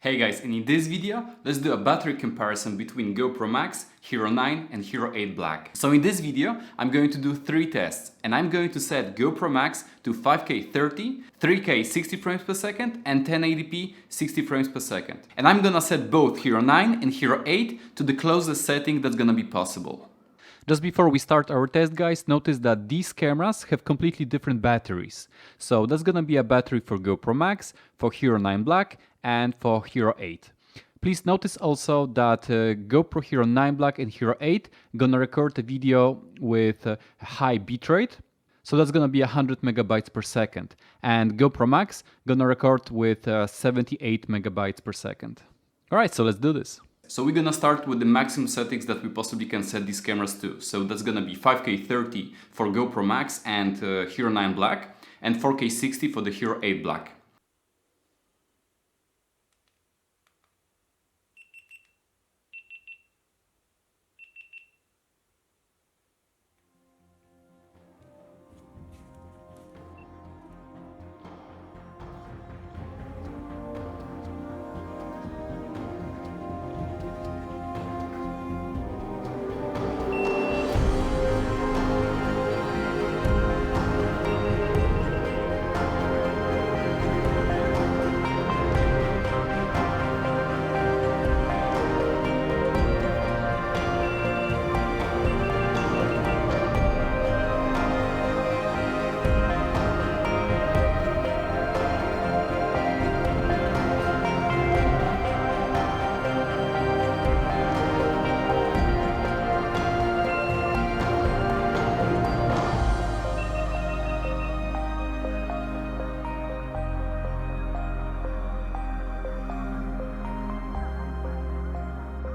Hey guys, and in this video, let's do a battery comparison between GoPro MAX, Hero 9 and Hero 8 Black. So in this video, I'm going to do 3 tests, and I'm going to set GoPro MAX to 5K 30, 3K 60 frames per second and 1080p 60 frames per second. And I'm gonna set both Hero 9 and Hero 8 to the closest setting that's gonna be possible. Just before we start our test, guys, notice that these cameras have completely different batteries. So that's gonna be a battery for GoPro MAX, for Hero 9 Black and for Hero 8. Please notice also that GoPro Hero 9 Black and Hero 8 gonna record a video with high bitrate. So that's gonna be 100 megabytes per second. And GoPro Max gonna record with 78 megabytes per second. Alright, so let's do this. So we're gonna start with the maximum settings that we possibly can set these cameras to. So that's gonna be 5K 30 for GoPro Max and Hero 9 Black, and 4K 60 for the Hero 8 Black.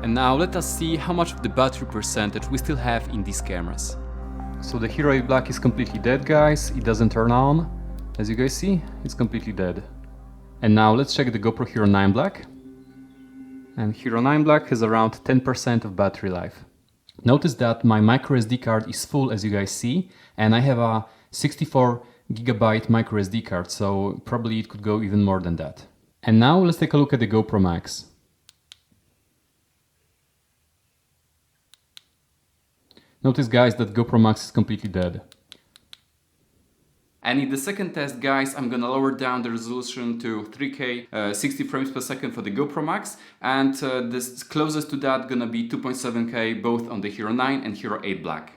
And now let us see how much of the battery percentage we still have in these cameras. So the Hero 8 Black is completely dead, guys. It doesn't turn on. As you guys see, it's completely dead. And now let's check the GoPro Hero 9 Black. And Hero 9 Black has around 10% of battery life. Notice that my microSD card is full, as you guys see, and I have a 64GB microSD card, so probably it could go even more than that. And now let's take a look at the GoPro Max. Notice, guys, that GoPro Max is completely dead. And in the second test, guys, I'm gonna lower down the resolution to 3K 60 frames per second for the GoPro Max, and this closest to that gonna be 2.7K both on the Hero 9 and Hero 8 Black.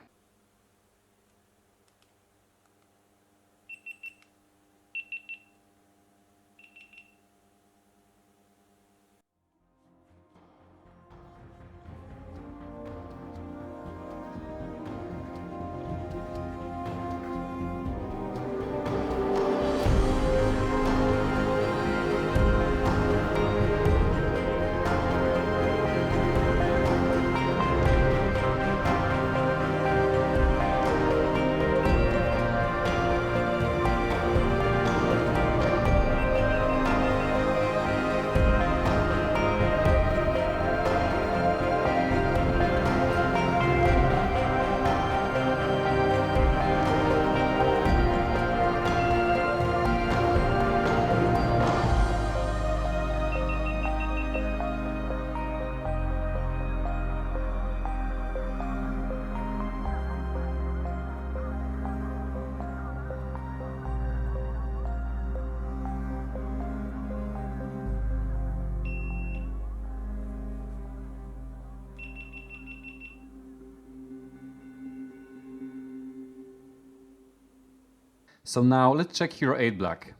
So now let's check Hero 8 Black.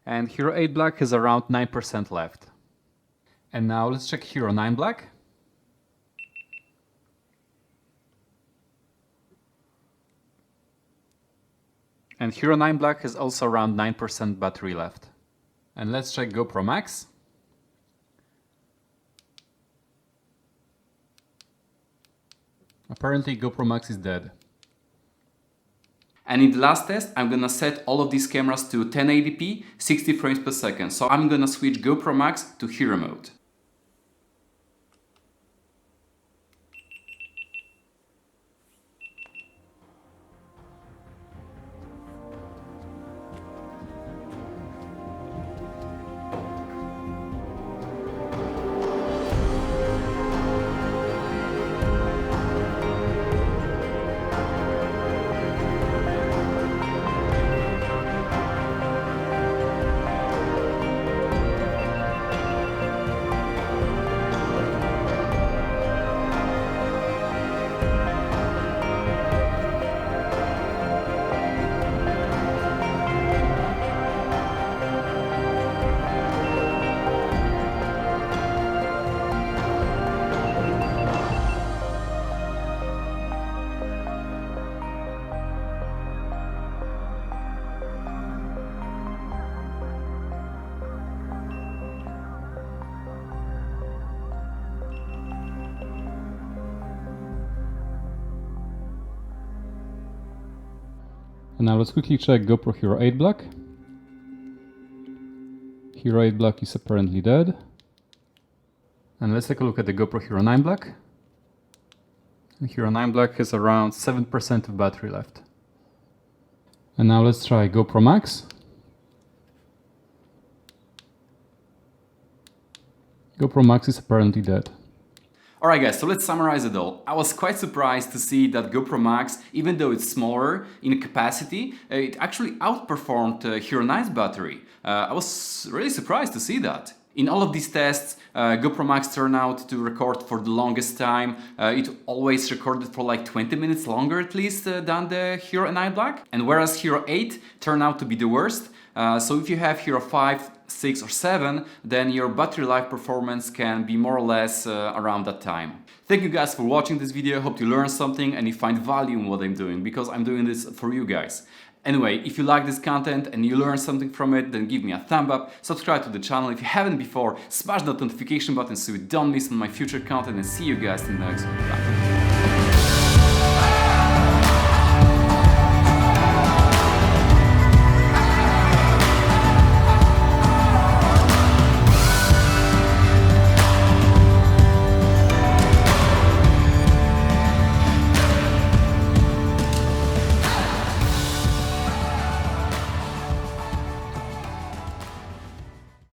And Hero 8 Black has around 9% left. And now let's check Hero 9 Black. And Hero 9 Black has also around 9% battery left. And let's check GoPro Max. Apparently GoPro Max is dead. And in the last test, I'm gonna set all of these cameras to 1080p 60 frames per second. So I'm gonna switch GoPro Max to Hero mode. And now let's quickly check GoPro Hero 8 Black. Hero 8 Black is apparently dead. And let's take a look at the GoPro Hero 9 Black. And Hero 9 Black has around 7% of battery left. And now let's try GoPro Max. GoPro Max is apparently dead. Alright guys, so let's summarize it all. I was quite surprised to see that GoPro Max, even though it's smaller in capacity, it actually outperformed Hero 9's battery. I was really surprised to see that. In all of these tests, GoPro Max turned out to record for the longest time. It always recorded for like 20 minutes longer at least than the Hero 9 Black. And whereas Hero 8 turned out to be the worst. So if you have Hero 5, 6 or 7, then your battery life performance can be more or less around that time. Thank you guys for watching this video. Hope you learned something and you find value in what I'm doing, because I'm doing this for you guys. Anyway, if you like this content and you learned something from it, then give me a thumb up, subscribe to the channel if you haven't before, smash that notification button so you don't miss on my future content, and see you guys in the next one. Bye.